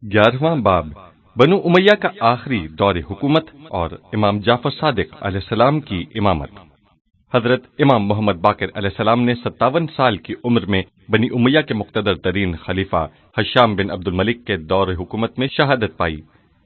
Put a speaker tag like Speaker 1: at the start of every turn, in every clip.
Speaker 1: 11واں باب بنو امیہ کا آخری دور حکومت اور امام جعفر صادق علیہ السلام کی امامت۔ حضرت امام محمد باقر علیہ السلام نے 57 سال کی عمر میں بنی امیہ کے مقتدر ترین خلیفہ ہشام بن عبد الملک کے دور حکومت میں شہادت پائی۔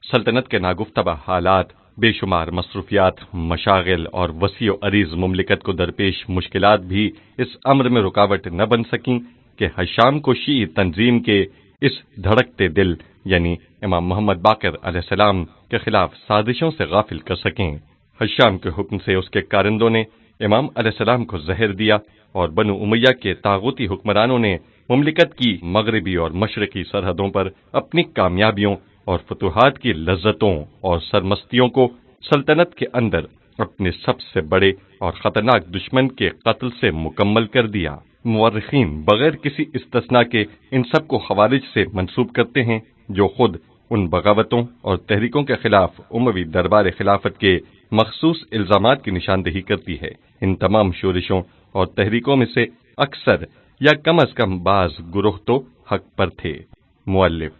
Speaker 1: سلطنت کے ناگفتہ حالات، بے شمار مصروفیات، مشاغل اور وسیع و عریض مملکت کو درپیش مشکلات بھی اس امر میں رکاوٹ نہ بن سکیں کہ ہشام کو شیعی تنظیم کے اس دھڑکتے دل یعنی امام محمد باقر علیہ السلام کے خلاف سازشوں سے غافل کر سکیں۔ ہشام کے حکم سے اس کے کارندوں نے امام علیہ السلام کو زہر دیا اور بنو امیہ کے طاغوتی حکمرانوں نے مملکت کی مغربی اور مشرقی سرحدوں پر اپنی کامیابیوں اور فتوحات کی لذتوں اور سرمستیوں کو سلطنت کے اندر اپنے سب سے بڑے اور خطرناک دشمن کے قتل سے مکمل کر دیا۔ مورخین بغیر کسی استثناء کے ان سب کو خوارج سے منسوب کرتے ہیں جو خود ان بغاوتوں اور تحریکوں کے خلاف اموی دربار خلافت کے مخصوص الزامات کی نشاندہی کرتی ہے۔ ان تمام شورشوں اور تحریکوں میں سے اکثر یا کم از کم بعض گروہ تو حق پر تھے۔ مؤلف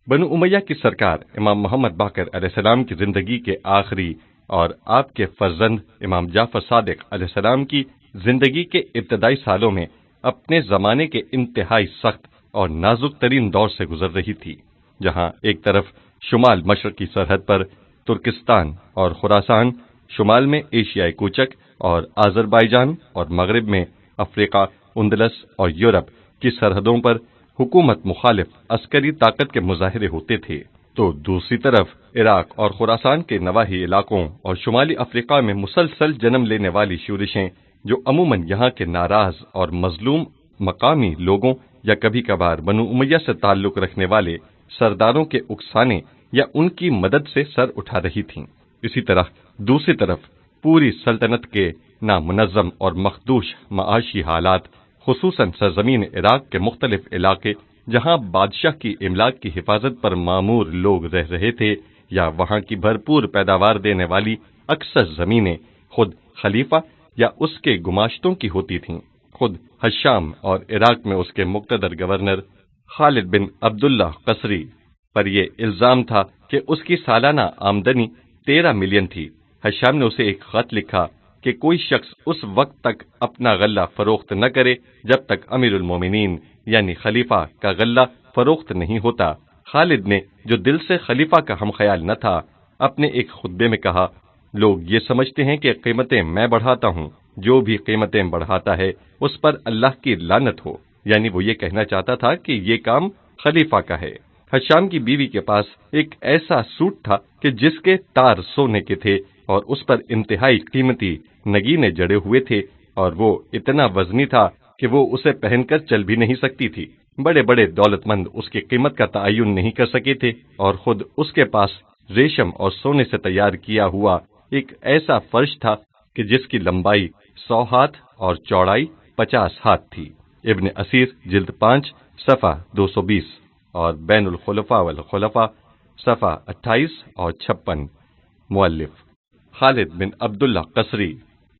Speaker 1: بنو امیہ کی سرکار امام محمد باقر علیہ السلام کی زندگی کے آخری اور آپ کے فرزند امام جعفر صادق علیہ السلام کی زندگی کے ابتدائی سالوں میں اپنے زمانے کے انتہائی سخت اور نازک ترین دور سے گزر رہی تھی، جہاں ایک طرف شمال مشرقی سرحد پر ترکستان اور خراسان، شمال میں ایشیائے کوچک اور آذربائیجان اور مغرب میں افریقہ، اندلس اور یورپ کی سرحدوں پر حکومت مخالف عسکری طاقت کے مظاہرے ہوتے تھے، تو دوسری طرف عراق اور خراسان کے نواحی علاقوں اور شمالی افریقہ میں مسلسل جنم لینے والی شورشیں جو عموماً یہاں کے ناراض اور مظلوم مقامی لوگوں یا کبھی کبھار بنو امیہ سے تعلق رکھنے والے سرداروں کے اکسانے یا ان کی مدد سے سر اٹھا رہی تھیں۔ اسی طرح دوسری طرف پوری سلطنت کے نامنظم اور مخدوش معاشی حالات، خصوصاً سرزمین عراق کے مختلف علاقے جہاں بادشاہ کی املاک کی حفاظت پر مامور لوگ رہ رہے تھے، یا وہاں کی بھرپور پیداوار دینے والی اکثر زمینیں خود خلیفہ یا اس کے گماشتوں کی ہوتی تھیں۔ خود ہشام اور عراق میں اس کے مقتدر گورنر خالد بن عبداللہ قصری پر یہ الزام تھا کہ اس کی سالانہ آمدنی 13 ملین تھی۔ ہشام نے اسے ایک خط لکھا کہ کوئی شخص اس وقت تک اپنا غلہ فروخت نہ کرے جب تک امیر المومنین یعنی خلیفہ کا غلہ فروخت نہیں ہوتا۔ خالد نے، جو دل سے خلیفہ کا ہم خیال نہ تھا، اپنے ایک خطبے میں کہا، لوگ یہ سمجھتے ہیں کہ قیمتیں میں بڑھاتا ہوں، جو بھی قیمتیں بڑھاتا ہے اس پر اللہ کی لعنت ہو، یعنی وہ یہ کہنا چاہتا تھا کہ یہ کام خلیفہ کا ہے۔ ہشام کی بیوی کے پاس ایک ایسا سوٹ تھا کہ جس کے تار سونے کے تھے اور اس پر انتہائی قیمتی نگینے جڑے ہوئے تھے، اور وہ اتنا وزنی تھا کہ وہ اسے پہن کر چل بھی نہیں سکتی تھی۔ بڑے بڑے دولت مند اس کی قیمت کا تعین نہیں کر سکے تھے، اور خود اس کے پاس ریشم اور سونے سے تیار کیا ہوا ایک ایسا فرش تھا کہ جس کی لمبائی 100 ہاتھ اور چوڑائی 50 ہاتھ تھی۔ ابن اسیر جلد 5 صفحہ 220 اور بین الخلفاء والخلفاء صفحہ 28 اور 56۔ مؤلف خالد بن عبداللہ قصری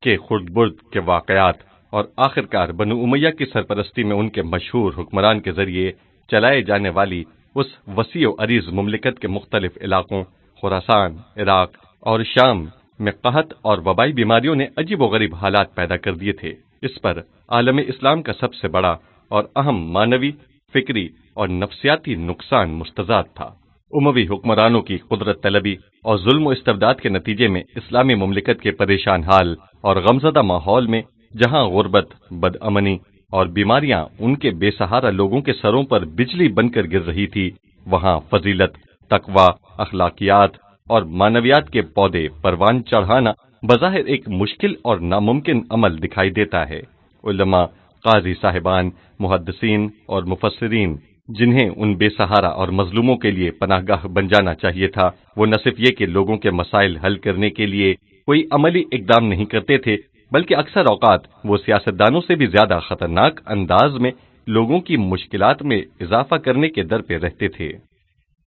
Speaker 1: کے خرد برد کے واقعات اور آخرکار بنو امیہ کی سرپرستی میں ان کے مشہور حکمران کے ذریعے چلائے جانے والی اس وسیع و عریض مملکت کے مختلف علاقوں خراسان، عراق اور شام میں قحط اور وبائی بیماریوں نے عجیب و غریب حالات پیدا کر دیے تھے۔ اس پر عالم اسلام کا سب سے بڑا اور اہم معنوی، فکری اور نفسیاتی نقصان مستزاد تھا۔ اموی حکمرانوں کی قدرت طلبی اور ظلم و استبداد کے نتیجے میں اسلامی مملکت کے پریشان حال اور غمزدہ ماحول میں جہاں غربت، بدامنی اور بیماریاں ان کے بے سہارا لوگوں کے سروں پر بجلی بن کر گر رہی تھی، وہاں فضیلت، تقوی، اخلاقیات اور معنویات کے پودے پروان چڑھانا بظاہر ایک مشکل اور ناممکن عمل دکھائی دیتا ہے۔ علماء، قاضی صاحبان، محدثین اور مفسرین جنہیں ان بے سہارا اور مظلوموں کے لیے پناہ گاہ بن جانا چاہیے تھا، وہ نہ صرف یہ کہ لوگوں کے مسائل حل کرنے کے لیے کوئی عملی اقدام نہیں کرتے تھے، بلکہ اکثر اوقات وہ سیاستدانوں سے بھی زیادہ خطرناک انداز میں لوگوں کی مشکلات میں اضافہ کرنے کے در پہ رہتے تھے۔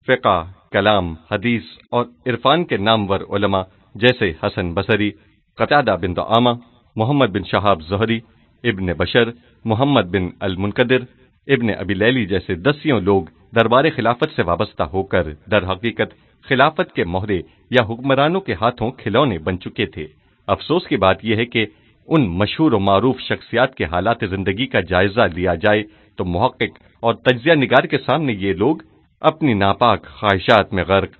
Speaker 1: فقہ، کلام، حدیث اور عرفان کے نامور علماء جیسے حسن بصری، قتادہ بن دعامہ، محمد بن شہاب زہری، ابن بشر، محمد بن المنکدر، ابن ابی لیلی جیسے دسیوں لوگ دربار خلافت سے وابستہ ہو کر در حقیقت خلافت کے مہرے یا حکمرانوں کے ہاتھوں کھلونے بن چکے تھے۔ افسوس کی بات یہ ہے کہ ان مشہور و معروف شخصیات کے حالات زندگی کا جائزہ لیا جائے تو محقق اور تجزیہ نگار کے سامنے یہ لوگ اپنی ناپاک خواہشات میں غرق،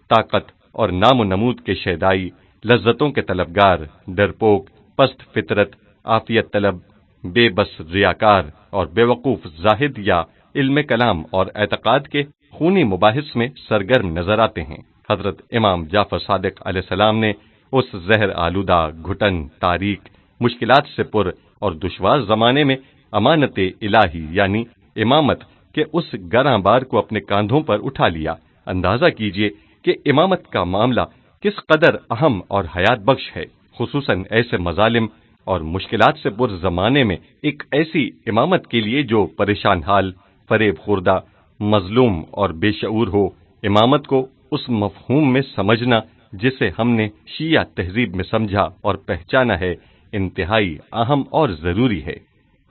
Speaker 1: طاقت اور نام و نمود کے شیدائی، لذتوں کے طلبگار، ڈرپوک، پست فطرت، عافیت طلب، بے بس ریاکار اور بے وقوف زاہد یا علم کلام اور اعتقاد کے خونی مباحث میں سرگرم نظر آتے ہیں۔ حضرت امام جعفر صادق علیہ السلام نے اس زہر آلودہ، گھٹن، تاریک، مشکلات سے پر اور دشوار زمانے میں امانت الہی یعنی امامت کے اس گراں بار کو اپنے کاندھوں پر اٹھا لیا۔ اندازہ کیجئے کہ امامت کا معاملہ کس قدر اہم اور حیات بخش ہے، خصوصاً ایسے مظالم اور مشکلات سے پر زمانے میں ایک ایسی امامت کے لیے جو پریشان حال، فریب خوردہ، مظلوم اور بے شعور ہو۔ امامت کو اس مفہوم میں سمجھنا جسے ہم نے شیعہ تہذیب میں سمجھا اور پہچانا ہے، انتہائی اہم اور ضروری ہے۔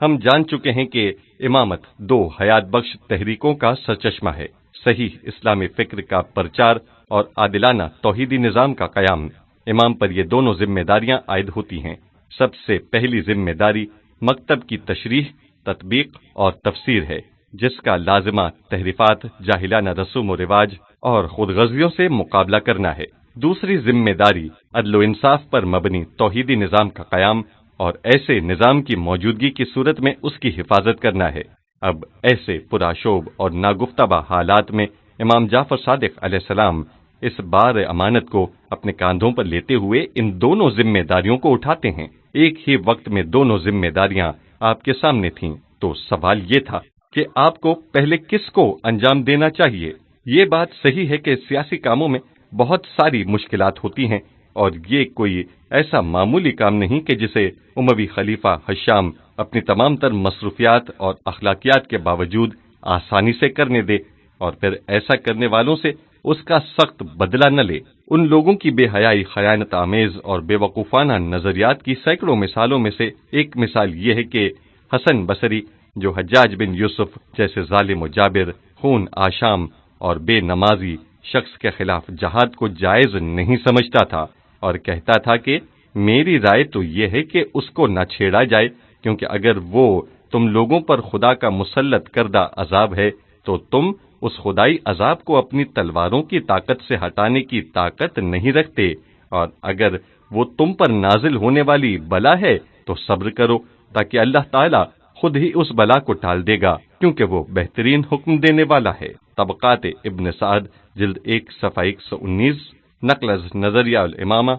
Speaker 1: ہم جان چکے ہیں کہ امامت دو حیات بخش تحریکوں کا سرچشمہ ہے، صحیح اسلامی فکر کا پرچار اور عادلانہ توحیدی نظام کا قیام۔ امام پر یہ دونوں ذمہ داریاں عائد ہوتی ہیں۔ سب سے پہلی ذمہ داری مکتب کی تشریح، تطبیق اور تفسیر ہے، جس کا لازمہ تحریفات، جاہلانہ رسوم و رواج اور خود غرضیوں سے مقابلہ کرنا ہے۔ دوسری ذمہ داری عدل و انصاف پر مبنی توحیدی نظام کا قیام اور ایسے نظام کی موجودگی کی صورت میں اس کی حفاظت کرنا ہے۔ اب ایسے پرآشوب اور ناگفتہ حالات میں امام جعفر صادق علیہ السلام اس بار امانت کو اپنے کاندھوں پر لیتے ہوئے ان دونوں ذمہ داریوں کو اٹھاتے ہیں۔ ایک ہی وقت میں دونوں ذمہ داریاں آپ کے سامنے تھیں، تو سوال یہ تھا کہ آپ کو پہلے کس کو انجام دینا چاہیے؟ یہ بات صحیح ہے کہ سیاسی کاموں میں بہت ساری مشکلات ہوتی ہیں، اور یہ کوئی ایسا معمولی کام نہیں کہ جسے اموی خلیفہ ہشام اپنی تمام تر مصروفیات اور اخلاقیات کے باوجود آسانی سے کرنے دے اور پھر ایسا کرنے والوں سے اس کا سخت بدلہ نہ لے۔ ان لوگوں کی بے حیائی، خیانت آمیز اور بے وقوفانہ نظریات کی سینکڑوں مثالوں میں سے ایک مثال یہ ہے کہ حسن بصری، جو حجاج بن یوسف جیسے ظالم و جابر، خون آشام اور بے نمازی شخص کے خلاف جہاد کو جائز نہیں سمجھتا تھا اور کہتا تھا کہ میری رائے تو یہ ہے کہ اس کو نہ چھیڑا جائے، کیونکہ اگر وہ تم لوگوں پر خدا کا مسلط کردہ عذاب ہے تو تم اس خدائی عذاب کو اپنی تلواروں کی طاقت سے ہٹانے کی طاقت نہیں رکھتے، اور اگر وہ تم پر نازل ہونے والی بلا ہے تو صبر کرو، تاکہ اللہ تعالیٰ خود ہی اس بلا کو ٹال دے گا، کیونکہ وہ بہترین حکم دینے والا ہے۔ طبقات ابن سعد جلد 1 صفحہ 119، نقل از نظریہ الامامہ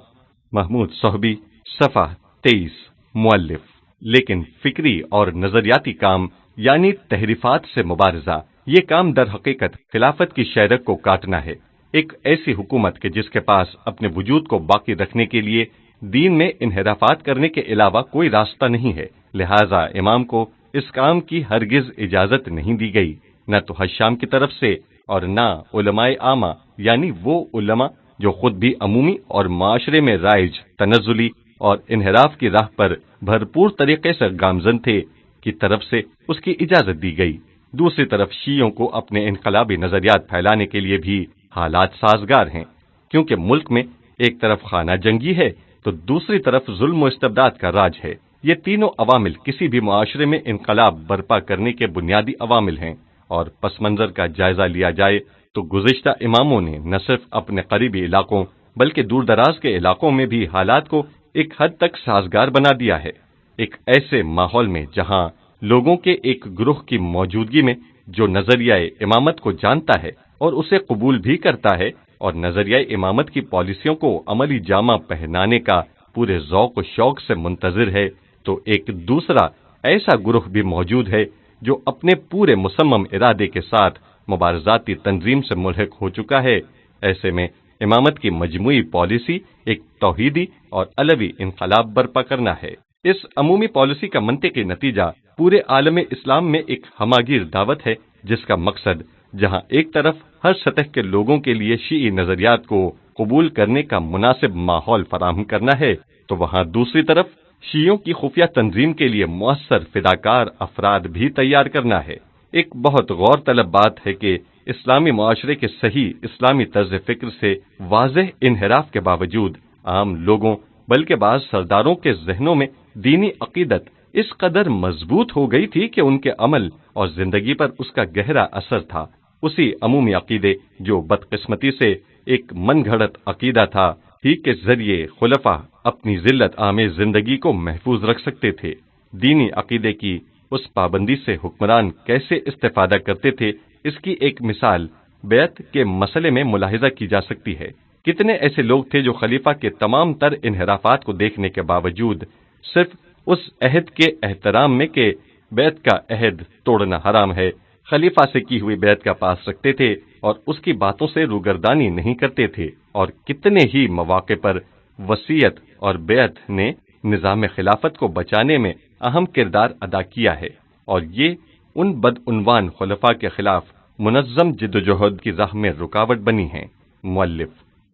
Speaker 1: محمود صحبی صفحہ 23۔ مؤلف: لیکن فکری اور نظریاتی کام یعنی تحریفات سے مبارزہ، یہ کام در حقیقت خلافت کی شیرک کو کاٹنا ہے، ایک ایسی حکومت کے جس کے پاس اپنے وجود کو باقی رکھنے کے لیے دین میں انحرافات کرنے کے علاوہ کوئی راستہ نہیں ہے۔ لہذا امام کو اس کام کی ہرگز اجازت نہیں دی گئی، نہ تو حشام کی طرف سے اور نہ علماء عامہ یعنی وہ علماء جو خود بھی عمومی اور معاشرے میں رائج تنزلی اور انحراف کی راہ پر بھرپور طریقے سے گامزن تھے کی طرف سے اس کی اجازت دی گئی۔ دوسری طرف شیعوں کو اپنے انقلابی نظریات پھیلانے کے لیے بھی حالات سازگار ہیں، کیونکہ ملک میں ایک طرف خانہ جنگی ہے تو دوسری طرف ظلم و استبداد کا راج ہے۔ یہ تینوں عوامل کسی بھی معاشرے میں انقلاب برپا کرنے کے بنیادی عوامل ہیں، اور پس منظر کا جائزہ لیا جائے تو گزشتہ اماموں نے نہ صرف اپنے قریبی علاقوں بلکہ دور دراز کے علاقوں میں بھی حالات کو ایک حد تک سازگار بنا دیا ہے۔ ایک ایسے ماحول میں جہاں لوگوں کے ایک گروہ کی موجودگی میں جو نظریہ امامت کو جانتا ہے اور اسے قبول بھی کرتا ہے اور نظریہ امامت کی پالیسیوں کو عملی جامہ پہنانے کا پورے ذوق و شوق سے منتظر ہے، تو ایک دوسرا ایسا گروہ بھی موجود ہے جو اپنے پورے مصمم ارادے کے ساتھ مبارزاتی تنظیم سے ملحق ہو چکا ہے۔ ایسے میں امامت کی مجموعی پالیسی ایک توحیدی اور علوی انقلاب برپا کرنا ہے۔ اس عمومی پالیسی کا منطقی نتیجہ پورے عالم اسلام میں ایک ہماگیر دعوت ہے، جس کا مقصد جہاں ایک طرف ہر سطح کے لوگوں کے لیے شیعی نظریات کو قبول کرنے کا مناسب ماحول فراہم کرنا ہے، تو وہاں دوسری طرف شیعوں کی خفیہ تنظیم کے لیے مؤثر فداکار افراد بھی تیار کرنا ہے۔ ایک بہت غور طلب بات ہے کہ اسلامی معاشرے کے صحیح اسلامی طرز فکر سے واضح انحراف کے باوجود عام لوگوں بلکہ بعض سرداروں کے ذہنوں میں دینی عقیدت اس قدر مضبوط ہو گئی تھی کہ ان کے عمل اور زندگی پر اس کا گہرا اثر تھا۔ اسی عمومی عقیدے جو بدقسمتی سے ایک من گھڑت عقیدہ تھا ہی کے ذریعے خلفاء اپنی ذلت آمیز زندگی کو محفوظ رکھ سکتے تھے۔ دینی عقیدے کی اس پابندی سے حکمران کیسے استفادہ کرتے تھے، اس کی ایک مثال بیعت کے مسئلے میں ملاحظہ کی جا سکتی ہے۔ کتنے ایسے لوگ تھے جو خلیفہ کے تمام تر انحرافات کو دیکھنے کے باوجود صرف اس عہد کے احترام میں کہ بیعت کا عہد توڑنا حرام ہے، خلیفہ سے کی ہوئی بیعت کا پاس رکھتے تھے اور اس کی باتوں سے روگردانی نہیں کرتے تھے، اور کتنے ہی مواقع پر وصیت اور بیعت نے نظام خلافت کو بچانے میں اہم کردار ادا کیا ہے، اور یہ ان بدعنوان خلفاء کے خلاف منظم جدوجہد کی راہ میں رکاوٹ بنی ہیں۔ مؤلف: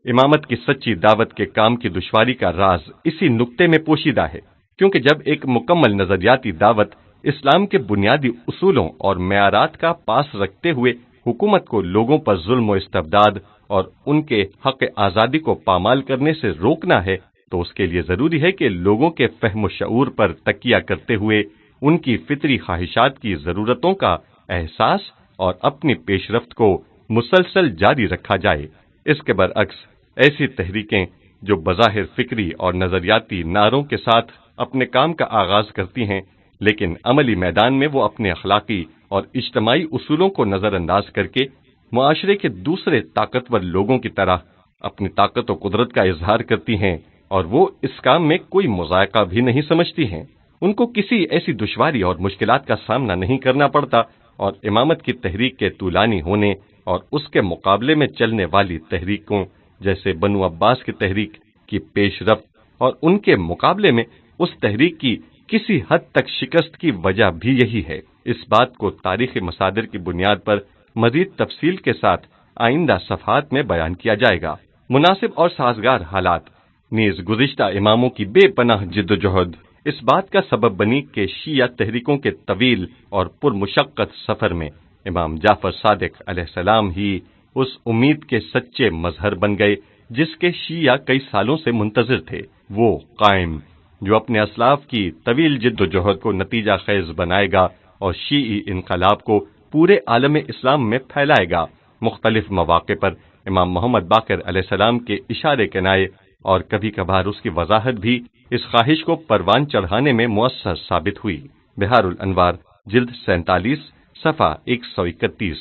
Speaker 1: امامت کی سچی دعوت کے کام کی دشواری کا راز اسی نقطے میں پوشیدہ ہے، کیونکہ جب ایک مکمل نظریاتی دعوت اسلام کے بنیادی اصولوں اور معیارات کا پاس رکھتے ہوئے حکومت کو لوگوں پر ظلم و استبداد اور ان کے حق آزادی کو پامال کرنے سے روکنا ہے، تو اس کے لیے ضروری ہے کہ لوگوں کے فہم و شعور پر تکیہ کرتے ہوئے ان کی فطری خواہشات کی ضرورتوں کا احساس اور اپنی پیش رفت کو مسلسل جاری رکھا جائے۔ اس کے برعکس ایسی تحریکیں جو بظاہر فکری اور نظریاتی نعروں کے ساتھ اپنے کام کا آغاز کرتی ہیں، لیکن عملی میدان میں وہ اپنے اخلاقی اور اجتماعی اصولوں کو نظر انداز کر کے معاشرے کے دوسرے طاقتور لوگوں کی طرح اپنی طاقت و قدرت کا اظہار کرتی ہیں، اور وہ اس کام میں کوئی مذائقہ بھی نہیں سمجھتی ہیں۔ ان کو کسی ایسی دشواری اور مشکلات کا سامنا نہیں کرنا پڑتا، اور امامت کی تحریک کے طولانی ہونے اور اس کے مقابلے میں چلنے والی تحریکوں جیسے بنو عباس کی تحریک کی پیش رفت اور ان کے مقابلے میں اس تحریک کی کسی حد تک شکست کی وجہ بھی یہی ہے۔ اس بات کو تاریخی مصادر کی بنیاد پر مزید تفصیل کے ساتھ آئندہ صفحات میں بیان کیا جائے گا۔ مناسب اور سازگار حالات نیز گزشتہ اماموں کی بے پناہ جدوجہد اس بات کا سبب بنی کہ شیعہ تحریکوں کے طویل اور پرمشقت سفر میں امام جعفر صادق علیہ السلام ہی اس امید کے سچے مظہر بن گئے جس کے شیعہ کئی سالوں سے منتظر تھے۔ وہ قائم جو اپنے اسلاف کی طویل جدوجہد کو نتیجہ خیز بنائے گا اور شیعی انقلاب کو پورے عالم اسلام میں پھیلائے گا۔ مختلف مواقع پر امام محمد باقر علیہ السلام کے اشارے کنائے اور کبھی کبھار اس کی وضاحت بھی اس خواہش کو پروان چڑھانے میں مؤثر ثابت ہوئی۔ بہار الانوار جلد 47 صفحہ 131۔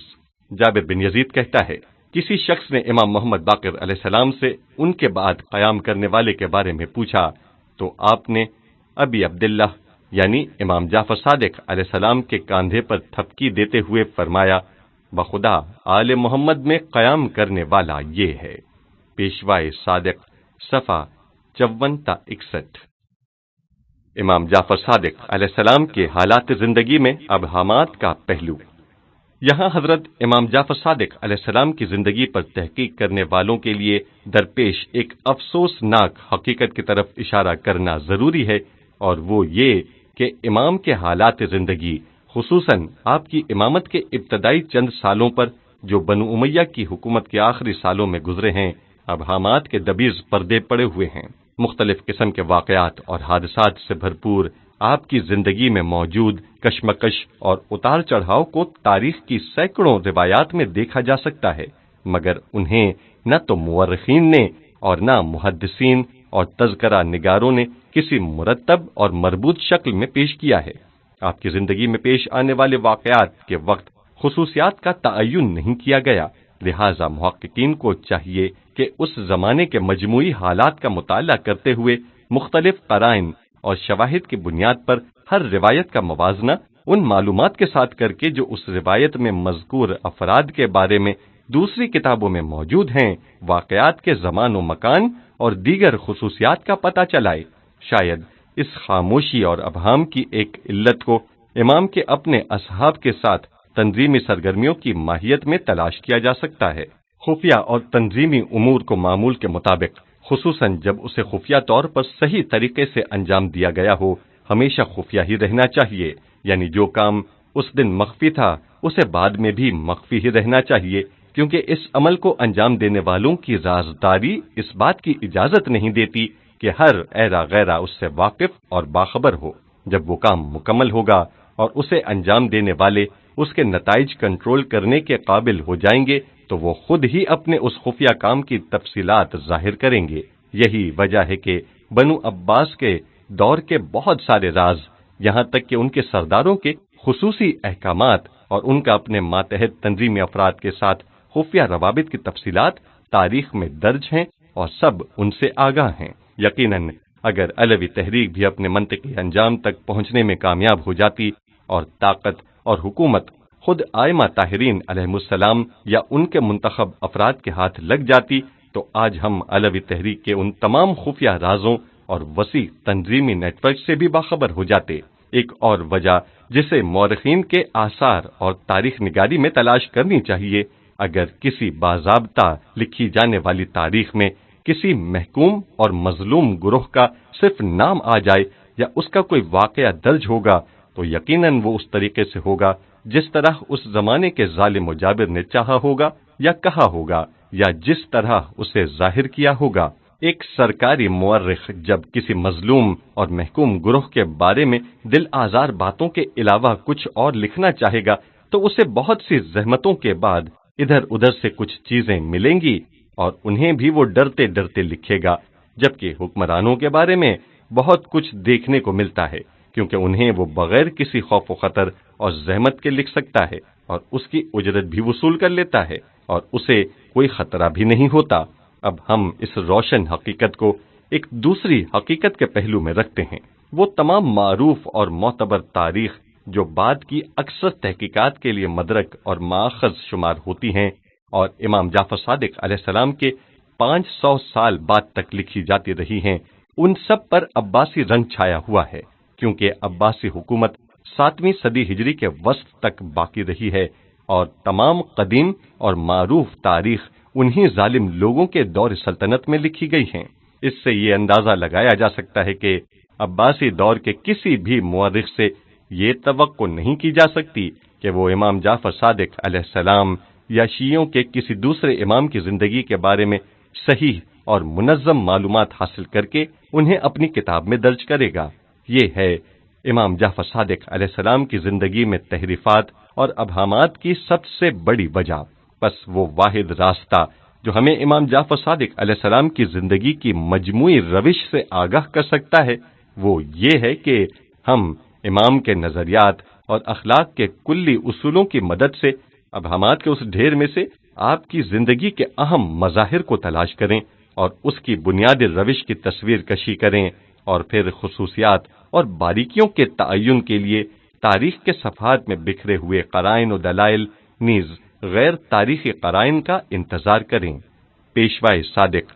Speaker 1: جابر بن یزید کہتا ہے، کسی شخص نے امام محمد باقر علیہ السلام سے ان کے بعد قیام کرنے والے کے بارے میں پوچھا تو آپ نے ابی عبداللہ یعنی امام جعفر صادق علیہ السلام کے کاندھے پر تھپکی دیتے ہوئے فرمایا، بخدا آل محمد میں قیام کرنے والا یہ ہے۔ پیشوائے صادق صفحہ 54 تا 61۔ امام جعفر صادق علیہ السلام کے حالات زندگی میں ابہامات کا پہلو۔ یہاں حضرت امام جعفر صادق علیہ السلام کی زندگی پر تحقیق کرنے والوں کے لیے درپیش ایک افسوسناک حقیقت کی طرف اشارہ کرنا ضروری ہے، اور وہ یہ کہ امام کے حالات زندگی خصوصاً آپ کی امامت کے ابتدائی چند سالوں پر جو بنو امیہ کی حکومت کے آخری سالوں میں گزرے ہیں، ابہامات کے دبیز پردے پڑے ہوئے ہیں۔ مختلف قسم کے واقعات اور حادثات سے بھرپور آپ کی زندگی میں موجود کشمکش اور اتار چڑھاؤ کو تاریخ کی سینکڑوں روایات میں دیکھا جا سکتا ہے، مگر انہیں نہ تو مورخین نے اور نہ محدثین اور تذکرہ نگاروں نے کسی مرتب اور مربوط شکل میں پیش کیا ہے۔ آپ کی زندگی میں پیش آنے والے واقعات کے وقت خصوصیات کا تعین نہیں کیا گیا، لہذا محققین کو چاہیے کہ اس زمانے کے مجموعی حالات کا مطالعہ کرتے ہوئے مختلف قرائن اور شواہد کی بنیاد پر ہر روایت کا موازنہ ان معلومات کے ساتھ کر کے جو اس روایت میں مذکور افراد کے بارے میں دوسری کتابوں میں موجود ہیں، واقعات کے زمان و مکان اور دیگر خصوصیات کا پتہ چلائے۔ شاید اس خاموشی اور ابہام کی ایک علت کو امام کے اپنے اصحاب کے ساتھ تنظیمی سرگرمیوں کی ماہیت میں تلاش کیا جا سکتا ہے۔ خفیہ اور تنظیمی امور کو معمول کے مطابق، خصوصاً جب اسے خفیہ طور پر صحیح طریقے سے انجام دیا گیا ہو، ہمیشہ خفیہ ہی رہنا چاہیے، یعنی جو کام اس دن مخفی تھا اسے بعد میں بھی مخفی ہی رہنا چاہیے، کیونکہ اس عمل کو انجام دینے والوں کی رازداری اس بات کی اجازت نہیں دیتی کہ ہر ایرا غیرہ اس سے واقف اور باخبر ہو۔ جب وہ کام مکمل ہوگا اور اسے انجام دینے والے اس کے نتائج کنٹرول کرنے کے قابل ہو جائیں گے تو وہ خود ہی اپنے اس خفیہ کام کی تفصیلات ظاہر کریں گے۔ یہی وجہ ہے کہ بنو عباس کے دور کے بہت سارے راز، یہاں تک کہ ان کے سرداروں کے خصوصی احکامات اور ان کا اپنے ماتحت تنظیمی افراد کے ساتھ خفیہ روابط کی تفصیلات تاریخ میں درج ہیں اور سب ان سے آگاہ ہیں۔ یقیناً اگر علوی تحریک بھی اپنے منطقی انجام تک پہنچنے میں کامیاب ہو جاتی اور طاقت اور حکومت خود ائمہ طاہرین علیہم السلام یا ان کے منتخب افراد کے ہاتھ لگ جاتی تو آج ہم علوی تحریک کے ان تمام خفیہ رازوں اور وسیع تنظیمی نیٹ ورک سے بھی باخبر ہو جاتے۔ ایک اور وجہ جسے مورخین کے آثار اور تاریخ نگاری میں تلاش کرنی چاہیے، اگر کسی باضابطہ لکھی جانے والی تاریخ میں کسی محکوم اور مظلوم گروہ کا صرف نام آ جائے یا اس کا کوئی واقعہ درج ہوگا تو یقیناً وہ اس طریقے سے ہوگا جس طرح اس زمانے کے ظالم و جابر نے چاہا ہوگا یا کہا ہوگا یا جس طرح اسے ظاہر کیا ہوگا۔ ایک سرکاری مورخ جب کسی مظلوم اور محکوم گروہ کے بارے میں دل آزار باتوں کے علاوہ کچھ اور لکھنا چاہے گا تو اسے بہت سی زحمتوں کے بعد ادھر ادھر سے کچھ چیزیں ملیں گی اور انہیں بھی وہ ڈرتے ڈرتے لکھے گا، جبکہ حکمرانوں کے بارے میں بہت کچھ دیکھنے کو ملتا ہے، کیونکہ انہیں وہ بغیر کسی خوف و خطر اور زحمت کے لکھ سکتا ہے اور اس کی اجرت بھی وصول کر لیتا ہے اور اسے کوئی خطرہ بھی نہیں ہوتا۔ اب ہم اس روشن حقیقت کو ایک دوسری حقیقت کے پہلو میں رکھتے ہیں۔ وہ تمام معروف اور معتبر تاریخ جو بعد کی اکثر تحقیقات کے لیے مدرک اور ماخذ شمار ہوتی ہیں اور امام جعفر صادق علیہ السلام کے 500 سال بعد تک لکھی جاتی رہی ہیں، ان سب پر عباسی رنگ چھایا ہوا ہے، کیونکہ عباسی حکومت 7ویں صدی ہجری کے وسط تک باقی رہی ہے اور تمام قدیم اور معروف تاریخ انہی ظالم لوگوں کے دور سلطنت میں لکھی گئی ہیں۔ اس سے یہ اندازہ لگایا جا سکتا ہے کہ عباسی دور کے کسی بھی مورخ سے یہ توقع نہیں کی جا سکتی کہ وہ امام جعفر صادق علیہ السلام یا شیعوں کے کسی دوسرے امام کی زندگی کے بارے میں صحیح اور منظم معلومات حاصل کر کے انہیں اپنی کتاب میں درج کرے گا۔ یہ ہے امام جعفر صادق علیہ السلام کی زندگی میں تحریفات اور ابہامات کی سب سے بڑی وجہ۔ بس وہ واحد راستہ جو ہمیں امام جعفر صادق علیہ السلام کی زندگی کی مجموعی روش سے آگاہ کر سکتا ہے، وہ یہ ہے کہ ہم امام کے نظریات اور اخلاق کے کلی اصولوں کی مدد سے ابہامات کے اس ڈھیر میں سے آپ کی زندگی کے اہم مظاہر کو تلاش کریں اور اس کی بنیادی روش کی تصویر کشی کریں اور پھر خصوصیات اور باریکیوں کے تعین کے لیے تاریخ کے صفحات میں بکھرے ہوئے قرائن و دلائل نیز غیر تاریخی قرائن کا انتظار کریں۔ پیشوائے صادق